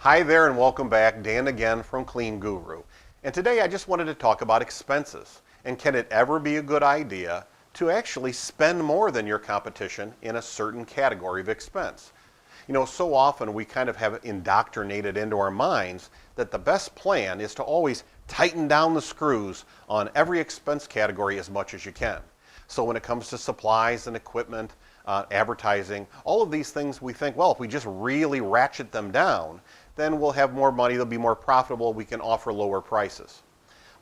Hi there and welcome back. Dan again from CleanGuru. And today I just wanted to talk about expenses. And can it ever be a good idea to actually spend more than your competition in a certain category of expense? You know, so often we kind of have indoctrinated into our minds that the best plan is to always tighten down the screws on every expense category as much as you can. So when it comes to supplies and equipment, advertising, all of these things we think, well, if we just really ratchet them down, then we'll have more money, they'll be more profitable, we can offer lower prices.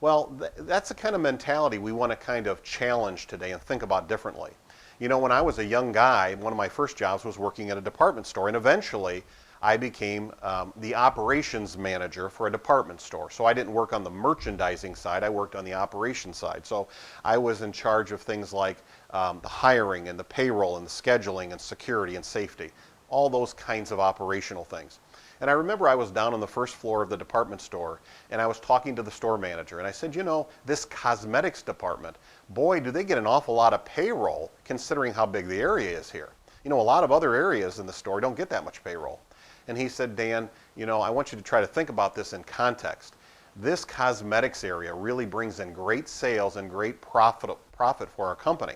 Well, that's the kind of mentality we want to kind of challenge today and think about differently. You know, when I was a young guy, one of my first jobs was working at a department store, and eventually I became the operations manager for a department store. So I didn't work on the merchandising side, I worked on the operations side. So I was in charge of things like the hiring and the payroll and the scheduling and security and safety, all those kinds of operational things. And I remember I was down on the first floor of the department store and I was talking to the store manager and I said, you know, this cosmetics department, boy, do they get an awful lot of payroll considering how big the area is here. You know, a lot of other areas in the store don't get that much payroll. And he said, Dan, you know, I want you to try to think about this in context. This cosmetics area really brings in great sales and great profit for our company.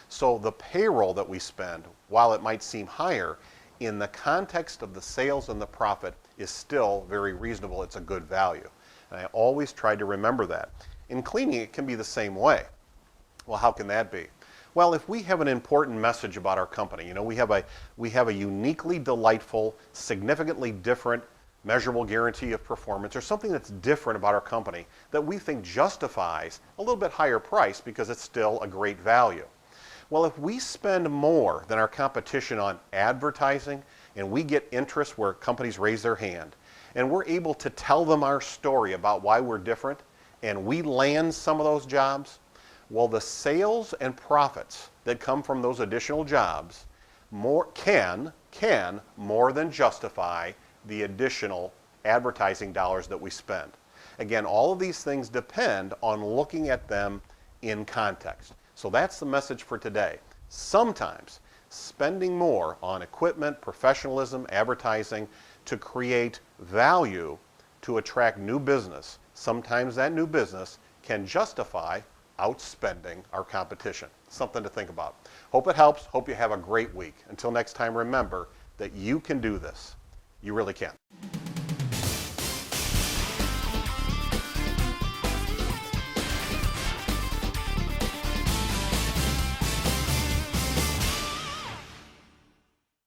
So the payroll that we spend, while it might seem higher, in the context of the sales and the profit is still very reasonable. It's a good value. And I always try to remember that. In cleaning, it can be the same way. Well, how can that be? Well, if we have an important message about our company, you know, we have a uniquely delightful, significantly different measurable guarantee of performance or something that's different about our company that we think justifies a little bit higher price because it's still a great value. Well, if we spend more than our competition on advertising and we get interest where companies raise their hand and we're able to tell them our story about why we're different and we land some of those jobs, well, the sales and profits that come from those additional jobs can more than justify the additional advertising dollars that we spend. Again, all of these things depend on looking at them in context. So that's the message for today. Sometimes spending more on equipment, professionalism, advertising to create value to attract new business, sometimes that new business can justify outspending our competition. Something to think about. Hope it helps. Hope you have a great week. Until next time, remember that you can do this. You really can.